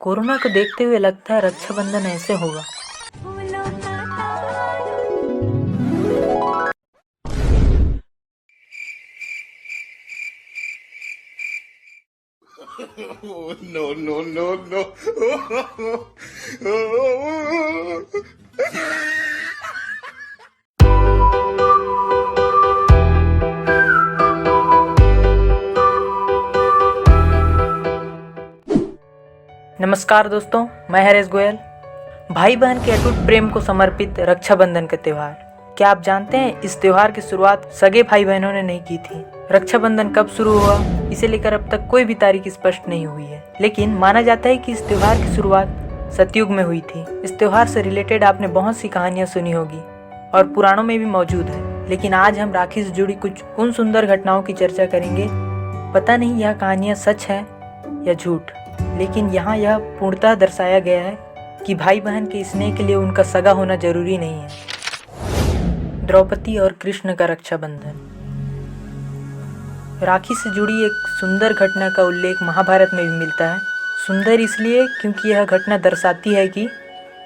Corona को देखते हुए लगता है रक्षाबंधन ऐसे होगा। No, no, no, no. नमस्कार दोस्तों, मैं हरेश गोयल। भाई बहन के अटूट प्रेम को समर्पित रक्षाबंधन का त्यौहार। क्या आप जानते हैं इस त्यौहार की शुरुआत सगे भाई बहनों ने नहीं की थी। रक्षाबंधन कब शुरू हुआ इसे लेकर अब तक कोई भी तारीख स्पष्ट नहीं हुई है, लेकिन माना जाता है कि इस त्यौहार की शुरुआत सतयुग में हुई थी। इस त्यौहार से रिलेटेड आपने बहुत सी कहानियां सुनी होगी और पुराणों में भी मौजूद है, लेकिन आज हम राखी से जुड़ी कुछ उन सुंदर घटनाओं की चर्चा करेंगे। पता नहीं यह कहानियां सच है या झूठ, लेकिन यहाँ यह पूर्णतः दर्शाया गया है कि भाई बहन के स्नेह के लिए उनका सगा होना जरूरी नहीं है। द्रौपदी और कृष्ण का रक्षाबंधन। राखी से जुड़ी एक सुंदर घटना का उल्लेख महाभारत में भी मिलता है। सुंदर इसलिए क्योंकि यह घटना दर्शाती है कि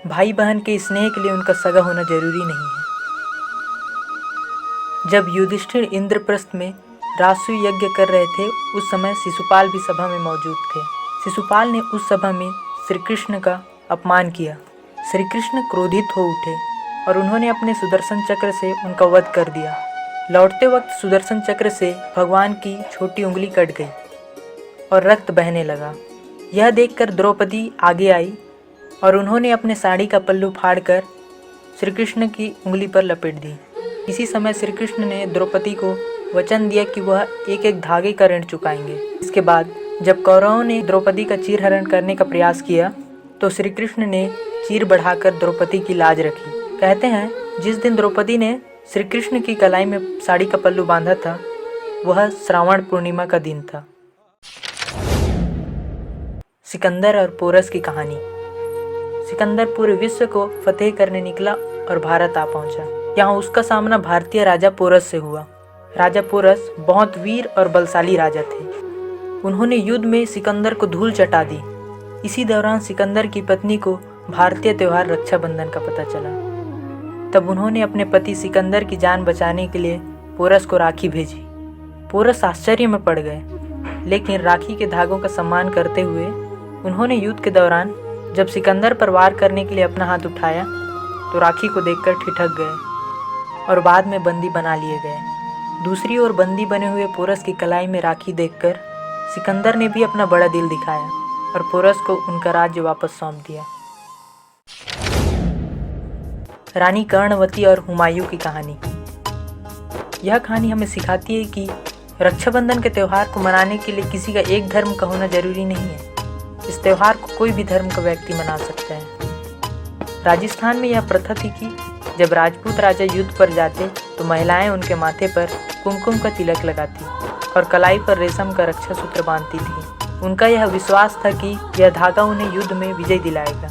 भाई बहन के स्नेह के लिए उनका सगा होना जरूरी नहीं है। जब युधिष्ठिर इंद्रप्रस्थ में राजसूय यज्ञ कर रहे थे, उस समय शिशुपाल भी सभा में मौजूद थे। शिशुपाल ने उस सभा में श्री कृष्ण का अपमान किया। श्री कृष्ण क्रोधित हो उठे और उन्होंने अपने सुदर्शन चक्र से उनका वध कर दिया। लौटते वक्त सुदर्शन चक्र से भगवान की छोटी उंगली कट गई और रक्त बहने लगा। यह देखकर द्रौपदी आगे आई और उन्होंने अपने साड़ी का पल्लू फाड़कर श्री कृष्ण की उंगली पर लपेट दी। इसी समय श्री कृष्ण ने द्रौपदी को वचन दिया कि वह एक एक धागे का ऋण चुकाएंगे। इसके बाद जब कौरवों ने द्रौपदी का चीरहरण करने का प्रयास किया तो श्री कृष्ण ने चीर बढ़ाकर द्रौपदी की लाज रखी। कहते हैं जिस दिन द्रौपदी ने श्री कृष्ण की कलाई में साड़ी का पल्लू बांधा था, वह श्रावण पूर्णिमा का दिन था। सिकंदर और पोरस की कहानी। सिकंदर पूरे विश्व को फतेह करने निकला और भारत आ पहुंचा। यहाँ उसका सामना भारतीय राजा पोरस से हुआ। राजा पोरस बहुत वीर और बलशाली राजा थे। उन्होंने युद्ध में सिकंदर को धूल चटा दी। इसी दौरान सिकंदर की पत्नी को भारतीय त्यौहार रक्षाबंधन का पता चला। तब उन्होंने अपने पति सिकंदर की जान बचाने के लिए पोरस को राखी भेजी। पोरस आश्चर्य में पड़ गए, लेकिन राखी के धागों का सम्मान करते हुए उन्होंने युद्ध के दौरान जब सिकंदर पर वार करने के लिए अपना हाथ उठाया तो राखी को देखकर ठिठक गए और बाद में बंदी बना लिए गए। दूसरी ओर बंदी बने हुए पोरस की कलाई में राखी देखकर सिकंदर ने भी अपना बड़ा दिल दिखाया और पोरस को उनका राज्य वापस सौंप दिया। रानी कर्णवती और हुमायूं की कहानी। यह कहानी हमें सिखाती है कि रक्षाबंधन के त्यौहार को मनाने के लिए किसी का एक धर्म का होना जरूरी नहीं है। इस त्यौहार को कोई भी धर्म का व्यक्ति मना सकता है। राजस्थान में यह प्रथा थी कि जब राजपूत राजा युद्ध पर जाते तो महिलाएं उनके माथे पर कुमकुम का तिलक लगाती और कलाई पर रेशम का रक्षा सूत्र बांधती थी। उनका यह विश्वास था कि यह धागा उन्हें युद्ध में विजय दिलाएगा।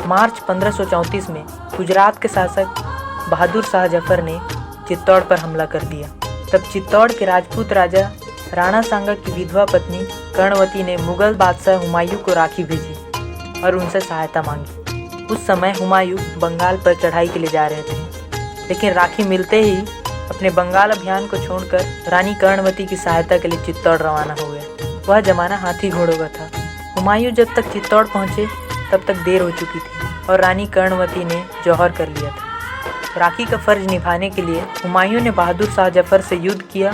मार्च 1534 में गुजरात के शासक बहादुर शाह जफर ने चित्तौड़ पर हमला कर दिया। तब चित्तौड़ के राजपूत राजा राणा सांगा की विधवा पत्नी कर्णवती ने मुगल बादशाह हुमायूं को राखी भेजी और उनसे सहायता मांगी। उस समय हुमायूं बंगाल पर चढ़ाई के लिए जा रहे थे, लेकिन राखी मिलते ही अपने बंगाल अभियान को छोड़कर रानी कर्णवती की सहायता के लिए चित्तौड़ रवाना हो गए। वह जमाना हाथी घोड़ों का था। हुमायूं जब तक चित्तौड़ पहुंचे तब तक देर हो चुकी थी और रानी कर्णवती ने जौहर कर लिया था। राखी का फर्ज निभाने के लिए हुमायूं ने बहादुर शाह जफर से युद्ध किया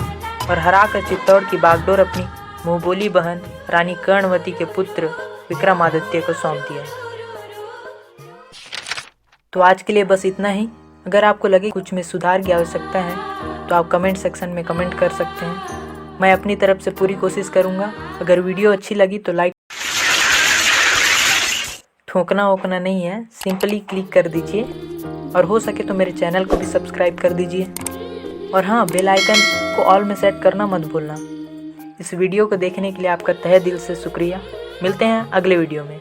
और हराकर चित्तौड़ की बागडोर अपनी मुंहबोली बहन रानी कर्णवती के पुत्र विक्रमादित्य को सौंप दिया। तो आज के लिए बस इतना ही। अगर आपको लगे कुछ में सुधार की आवश्यकता है तो आप कमेंट सेक्शन में कमेंट कर सकते हैं। मैं अपनी तरफ से पूरी कोशिश करूँगा। अगर वीडियो अच्छी लगी तो लाइक, ठोकना वोकना नहीं है, सिंपली क्लिक कर दीजिए और हो सके तो मेरे चैनल को भी सब्सक्राइब कर दीजिए। और हाँ, बेल आइकन को ऑल में सेट करना मत भूलना। इस वीडियो को देखने के लिए आपका तहे दिल से शुक्रिया। मिलते हैं अगले वीडियो में।